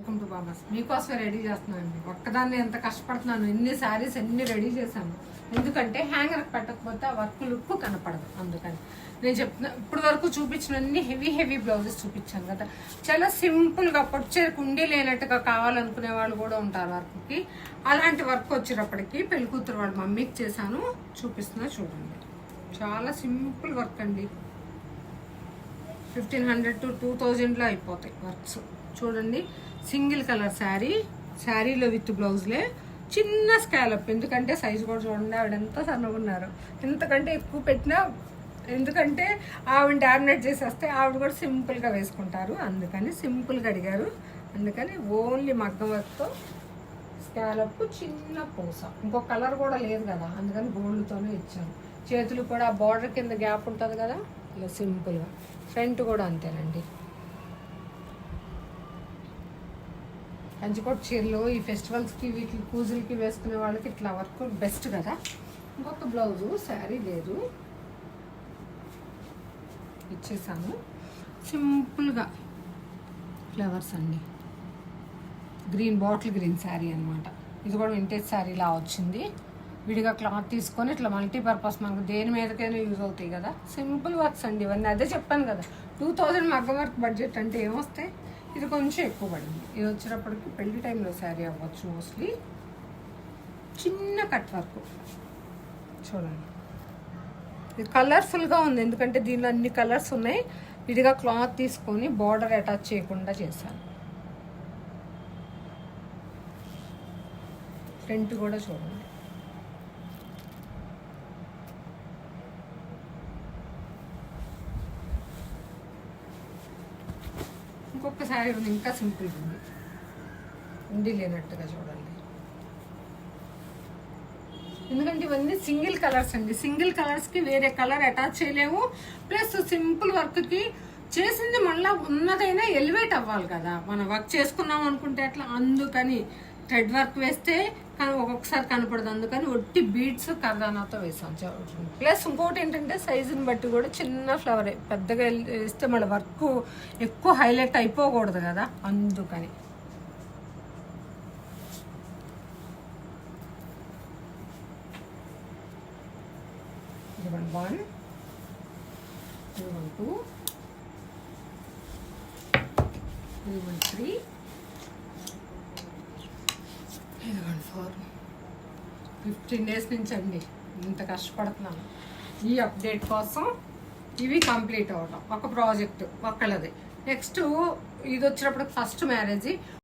Welcome to babas. మీకోసమే ready చేస్తున్నానండి. ఒక్కదాన్ని ఎంత కష్టపడుతున్నాను, ఎన్ని శారీస్ ఎన్ని రెడీ చేశాను. ఎందుకంటే హ్యాంగర్ పెట్టకపోతే ఆ వర్క్ లుక్ కనపడదు. అందుకని నేను చెప్తున్నా. ఇప్పుడు వరకు చూపించిన అన్ని హెవీ బ్లౌజెస్ చూపించాను కదా. చాలా సింపుల్గా పొచ్చే కుండీ లేనట్టుగా కావాలనుకునే వాళ్ళు కూడా ఉంటారు వర్క్కి. అలాంటి వర్క్ వచ్చేటప్పటికి పెళ్ళికూతురు వాళ్ళ మమ్మీకి చేశాను, చూపిస్తున్నా చూడండి. చాలా సింపుల్ వర్క్ అండి. 1500 to 2000లో అయిపోతాయి వర్క్స్. చూడండి, సింగిల్ కలర్ శారీలో విత్ బ్లౌజ్లే, చిన్న స్కాలప్. ఎందుకంటే సైజు కూడా చూడండి, ఆవిడ ఎంత సన్నగా ఉన్నారు. ఎంతకంటే ఎక్కువ పెట్టినా, ఎందుకంటే ఆవిడ డామినేట్ చేసేస్తే ఆవిడ కూడా సింపుల్గా వేసుకుంటారు. అందుకని సింపుల్గా అడిగారు. అందుకని ఓన్లీ మగ్గం వర్క్తో స్కాలప్, చిన్న పూస. ఇంకో కలర్ కూడా లేదు కదా, అందుకని గోల్డ్తోనే ఇచ్చాను. చేతులు కూడా ఆ బార్డర్ కింద గ్యాప్ ఉంటుంది కదా, ఇలా సింపుల్గా. ఫ్రంట్ కూడా అంతేనండి. కంచికోట చీరలు ఈ ఫెస్టివల్స్కి వీటికి పూజలకి వేసుకునే వాళ్ళకి ఇట్లా వర్క్ బెస్ట్ కదా. ఇంకొక బ్లౌజు శారీ లేదు, ఇచ్చేసాను. సింపుల్గా ఫ్లవర్స్ అండి. గ్రీన్, బాటిల్ గ్రీన్ శారీ అనమాట. ఇది కూడా వింటేజ్ శారీలా వచ్చింది. విడిగా క్లాత్ తీసుకొని ఇట్లా మల్టీపర్పస్ మనకు దేని మీదకైనా యూజ్ అవుతాయి కదా. సింపుల్ వర్క్స్ అండి ఇవన్నీ. అదే చెప్పాను కదా, 2000 మగ్గం వర్క్ బడ్జెట్ అంటే ఏమొస్తాయి. ఇది కొంచెం ఎక్కువ పడింది. ఇది వచ్చేటప్పటికి పెళ్లి టైంలో శారీ అవ్వచ్చు మోస్ట్లీ. చిన్న కట్ వర్క్ చూడండి. ఇది కలర్ఫుల్గా ఉంది, ఎందుకంటే దీనిలో అన్ని కలర్స్ ఉన్నాయి. విడిగా క్లాత్ తీసుకొని బార్డర్ అటాచ్ చేయకుండా చేశాను. ఫ్రంట్ కూడా చూడండి. ఇంకొక శారీ ఉంది, ఇంకా సింపుల్గా ఉంది, ఉండి లేనట్టుగా చూడండి. ఎందుకంటే ఇవన్నీ సింగిల్ కలర్స్ అండి. సింగిల్ కలర్స్కి వేరే కలర్ అటాచ్ చేయలేము. ప్లస్ సింపుల్ వర్క్కి చేసింది మళ్ళీ ఉన్నదైనా ఎలివేట్ అవ్వాలి కదా. మనం వర్క్ చేసుకున్నాం అనుకుంటే అట్లా. అందుకని థ్రెడ్ వర్క్ వేస్తే కానీ ఒక్కొక్కసారి కనపడదు. అందుకని ఒట్టి బీడ్స్ కర్దానాతో వేసాం. ప్లస్ ఇంకోటి ఏంటంటే సైజుని బట్టి కూడా చిన్న ఫ్లవర్, పెద్దగా వేస్తే మళ్ళీ వర్క్ ఎక్కువ హైలైట్ అయిపోకూడదు కదా. అందుకని ఇది 1, 2, 3, 4. 15 days నుంచి అండి ఇంత కష్టపడుతున్నాను ఈ అప్డేట్ కోసం. ఇవి కంప్లీట్ అవ్వడం ఒక ప్రాజెక్ట్ ఒక్కళ్ళది. నెక్స్ట్ ఇది వచ్చినప్పుడు ఫస్ట్ మ్యారేజ్.